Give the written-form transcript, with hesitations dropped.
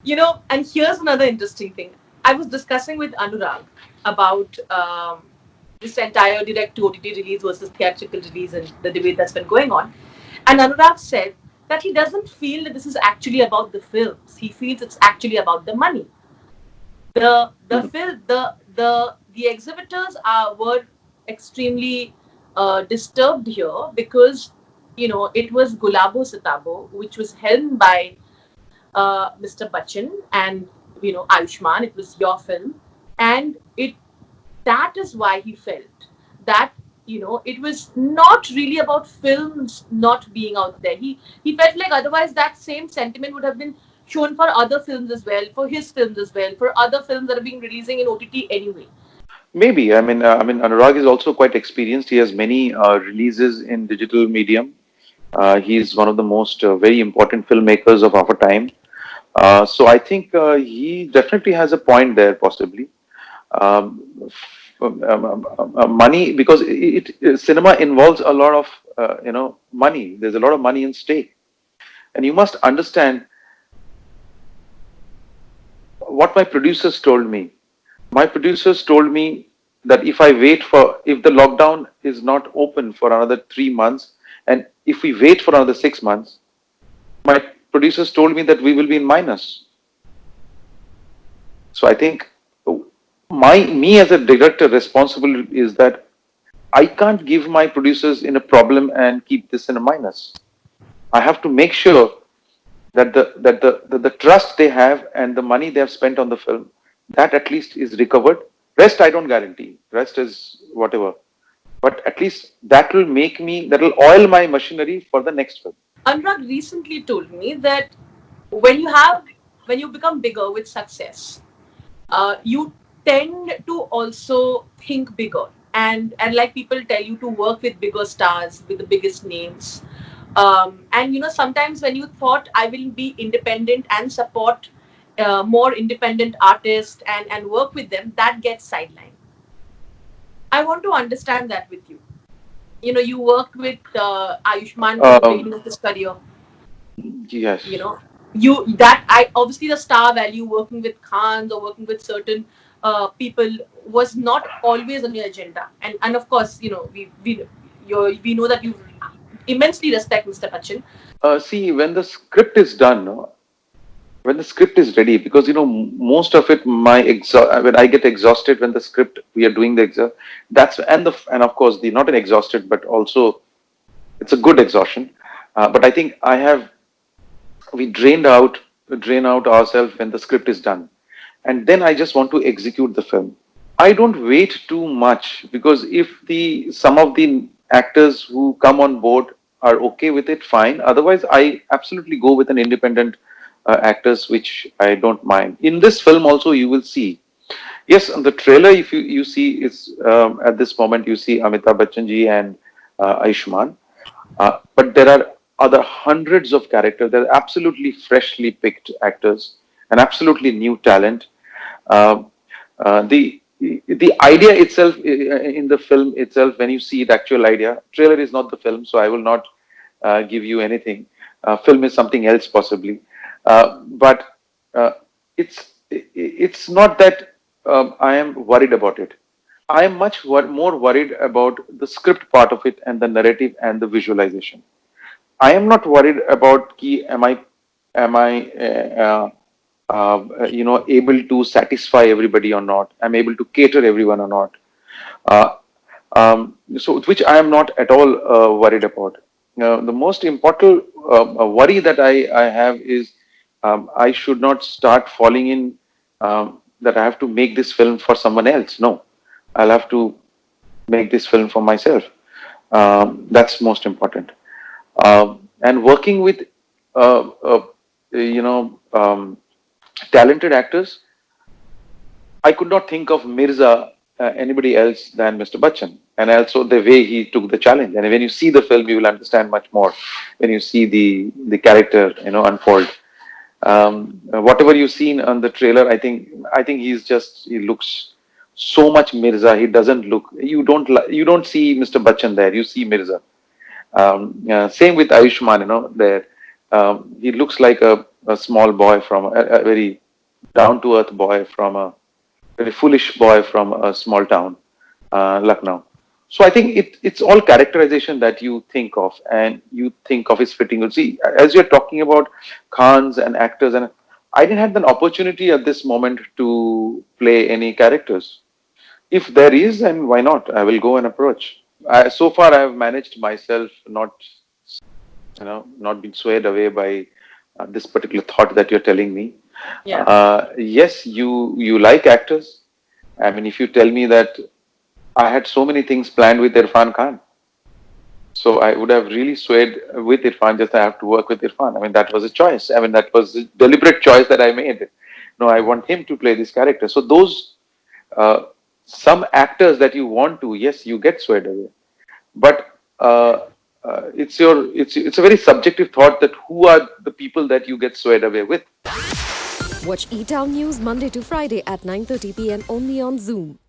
And here's another interesting thing. I was discussing with Anurag about this entire direct to OTT release versus theatrical release and the debate that's been going on. And Anurag said that he doesn't feel that this is actually about the films. He feels it's actually about the money. The Mhm. film the exhibitors were extremely disturbed here because it was Gulabo Sitabo, which was helmed by Mr. Bachchan and Ayushmann. It was your film, and it that is why he felt that it was not really about films not being out there. He felt like otherwise that same sentiment would have been shown for other films as well, for his films as well, for other films that are being releasing in OTT anyway. Maybe. Anurag is also quite experienced. He has many releases in digital medium. He's one of the most very important filmmakers of our time. So I think he definitely has a point there, possibly. Money, because cinema involves a lot of money. There's a lot of money in stake, and you must understand what my producers told me. My producers told me that if the lockdown is not open for another 3 months, and if we wait for another 6 months, my producers told me that we will be in minus. So I think me as a director responsible is that I can't give my producers in a problem and keep this in a minus. I have to make sure that the trust they have and the money they have spent on the film, that at least is recovered. Rest I don't guarantee. Rest is whatever. But at least that will oil my machinery for the next film. Anurag recently told me that when you have when you become bigger with success, you tend to also think bigger, and like people tell you to work with bigger stars, with the biggest names. And sometimes when you thought I will be independent and support more independent artists and work with them, that gets sidelined. I want to understand that with you. You worked with Ayushmann from the Um, beginning of his career. you yes. know you that I obviously the star value working with Khans or working with certain people was not always on your agenda, and of course we know that you immensely respect Mr. Bachchan. See, when the script is done, no, when the script is ready, because most of it, when I get exhausted when the script we are doing the exam, that's and of course the not an exhausted, but also it's a good exhaustion. But I think we drain out ourselves when the script is done, and then I just want to execute the film. I don't wait too much, because if the some of the actors who come on board are okay with it, fine. Otherwise, I absolutely go with an independent actors, which I don't mind. In this film, also, you will see. Yes, on the trailer, if you see, it's at this moment you see Amitabh Bachchan ji and Ayushmann, but there are other hundreds of characters. They're absolutely freshly picked actors and absolutely new talent. Uh, the idea itself in the film itself, when you see the actual idea, trailer is not the film, so I will not give you anything. Film is something else possibly, but it's not that I am worried about it. I am more worried about the script part of it and the narrative and the visualization. I am not worried about am I able to satisfy everybody or not? I'm able to cater everyone or not? Uh, so which I am not at all worried about. The most important worry that I have is I should not start falling in that I have to make this film for someone else. No, I'll have to make this film for myself. That's most important. And working with uh, uh, you know talented actors, I could not think of Mirza anybody else than Mr. Bachchan, and also the way he took the challenge. And when you see the film, you will understand much more when you see the character unfold. Whatever you've seen on the trailer, I think he looks so much Mirza. He doesn't look. You don't see Mr. Bachchan there. You see Mirza. Same with Ayushmann. There. He looks like a small boy from a very down to earth boy from a very foolish boy from a small town, Lucknow. So I think it's all characterization that you think of, and you think of his fitting. See, as you're talking about Khans and actors, and I didn't have an opportunity at this moment to play any characters. If there is, then why not? I will go and approach. So far, I have managed myself not, not been swayed away by this particular thought that you're telling me. Yeah. Yes, you like actors. I mean, if you tell me that I had so many things planned with Irfan Khan, so I would have really swayed with Irfan. Just I have to work with Irfan. I mean, that was a choice. I mean, that was a deliberate choice that I made. No, I want him to play this character. So those uh, some actors that you want to, yes, you get swayed away. But it's a very subjective thought that who are the people that you get swayed away with. Watch E-Town News Monday to Friday at 9:30 p.m. only on Zoom.